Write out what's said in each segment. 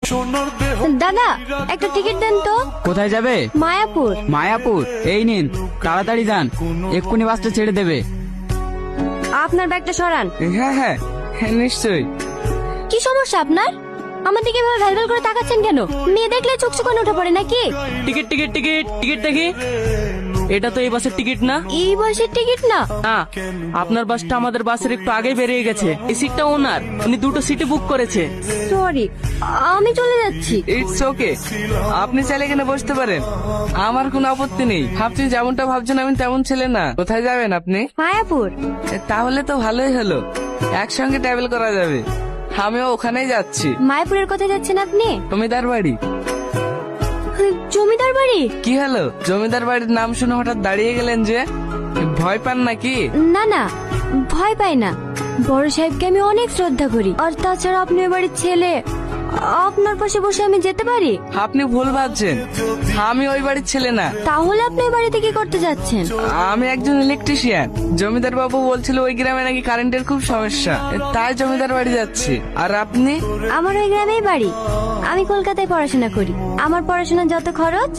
দাদা একটা টিকিট দেন তো। কোথায় যাবে? মায়াপুর। মায়াপুর? এই নিন, তাড়াতাড়ি যান, এক্ষুনি বাসটা ছেড়ে দেবে। আপনার ব্যাগটা সরান। হ্যাঁ হ্যাঁ হ্যাঁ, নিশ্চয়ই। কি সমস্যা আপনার? আমার দিকে এভাবে ভ্যালভ্যাল করে তাকাচ্ছেন কেন? মেয়ে দেখলে চোখ চোখানো উঠে পড়ে নাকি? টিকিট টিকিট টিকিট টিকিট দেখি। এটা তো এই বাসের টিকিট না। এই বয়সের টিকিট না। না, আপনার বাসটা আমাদের বাসের একটু আগে বেরিয়ে গেছে। এই সিটটা ওনার, উনি দুটো সিটে বুক করেছে। সরি, আমি চলে যাচ্ছি। ইটস ওকে, আপনি চাইলে এখানে বসতে পারেন, আমার কোনো আপত্তি নেই। আপনি যেমনটা ভাবছেন আমি তেমন ছেলে না। কোথায় যাবেন আপনি? মায়াপুর। তাহলে তো ভালোই হলো, একসঙ্গে ট্রাভেল করা যাবে। আমিও ওখানেই যাচ্ছি। মায়াপুরের কোথায় যাচ্ছেন আপনি? জমিদার বাড়ি। জমিদার বাড়ি? কি হলো, জমিদার বাড়ির নাম শুনে হঠাৎ দাঁড়িয়ে গেলেন যে? ভয় পান নাকি? না না, ভয় পাই না। বড় সাহেবকে আমি অনেক শ্রদ্ধা করি, আর তাছাড়া আপনি ওই বাড়ির ছেলে, আপনার পাশে বসে আমি যেতে পারি? আপনি ভুল ভাবছেন, আমি ওই বাড়ির ছেলে না। তাহলে আপনি ওই বাড়িতে কি করতে যাচ্ছেন? আমি একজন ইলেকট্রিশিয়ান। জমিদার বাবু বলছিল ওই গ্রামে নাকি কারেন্টের খুব সমস্যা, তাই জমিদার বাড়ি যাচ্ছি। আর আপনি? আমার ওই গ্রামেই বাড়ি। আমি কলকাতায় পড়াশোনা করি। আমার পড়াশোনার যত খরচ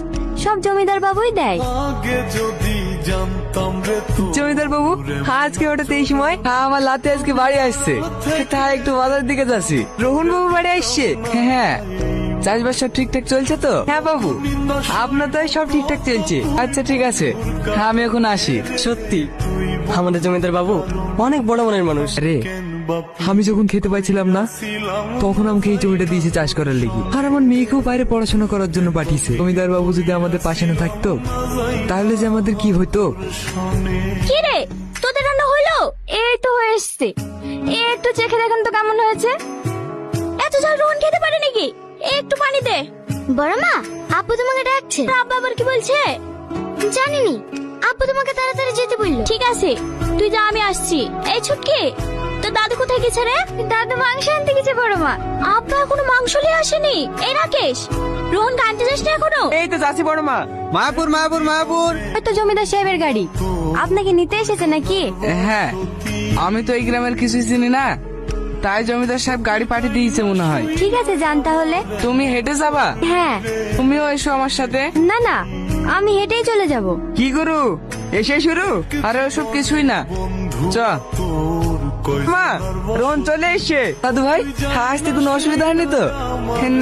সব জমিদার বাবুই দেয়। জমিদার বাবু, আজকে হঠাৎ এই সময়? আমার লাতে আজকে বাড়ি আসছে, তাই একটু বাজার দিকে যাচ্ছি। রোহন বাবু বাড়ি আসছে? হ্যাঁ। চাষবাস সব ঠিকঠাক চলছে তো? হ্যাঁ বাবু, আপনার তো সব ঠিকঠাক চলছে। আচ্ছা ঠিক আছে, আমি এখন আসি। সত্যি আমাদের জমিদার বাবু অনেক বড় মনের মানুষ রে, আমি যখন খেতে পাইছিলাম না, তখন আমাকে এই জমিটা দিয়েছে চাষ করার লেগে। আর আমার মেয়েকেও বাইরে পড়াশোনা করার জন্য পাঠিয়েছে। জমিদার বাবু যদি আমাদের পাশে না থাকতো, তাহলে যে আমাদের কি হতো। কি রে, তোদের রান্না হইলো? এই তো হয়ে এসছে। একটু চেখে দেখেন তো কেমন হয়েছে। এত ঝাল রোহন খেতে পারে নাকি? একটু পানি দে। বড় মা, আপু তোমাকে ডাকছে। আব্বা আবার কি বলছে? জানিনি, আপু তোমাকে তাড়াতাড়ি যেতে বললো। ঠিক আছে, তুই যা, আমি আসছি। এই ছুটকি, তো দাদু কোথায় গেছে রে? দাদু মাংস আনতে গেছে বড় মা। আব্বা এখনো মাংস নিয়ে আসেনি। এই রাকেশ, রোহন আনতে যাস না এখনো? এই তো যাচ্ছি বড় মা। মায়াপুর মায়াপুর মায়াপুর। তো জমিদার সাহেবের গাড়ি আপনাকে নিতে এসেছে নাকি? হ্যাঁ, আমি তো এই গ্রামের কিছুই চিনি না, তাই জমিদার সাহেব গাড়ি পাঠিয়ে দিয়েছে মনে হয়। ঠিক আছে, যান তাহলে। তুমি হেঁটে যাবা? হ্যাঁ। তুমিও এসো আমার সাথে। না না, আমি হেঁটেই চলে যাব। কি করু, এসে শুরু? আরে ওসব কিছুই না, চ। মা, রোহন চলে এসছে। দাদু ভাই, আসতে কোনো অসুবিধা হয়নি তো?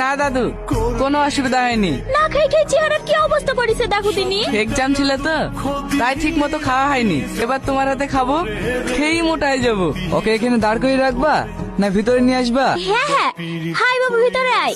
না দাদু, কোনো অসুবিধা হয়নি। না খাই খাই চেহারার কি অবস্থা করেছে দেখো তিনি। এক্সাম ছিল তো, তাই ঠিক মতো খাওয়া হয়নি। এবার তোমার হাতে খাবো, খেয়েই মোটা হয়ে যাবো। ওকে এখানে দাঁড় করে রাখবা না ভিতরে নিয়ে আসবা? হ্যাঁ হ্যাঁ, হাই বাবু ভিতরে আয়।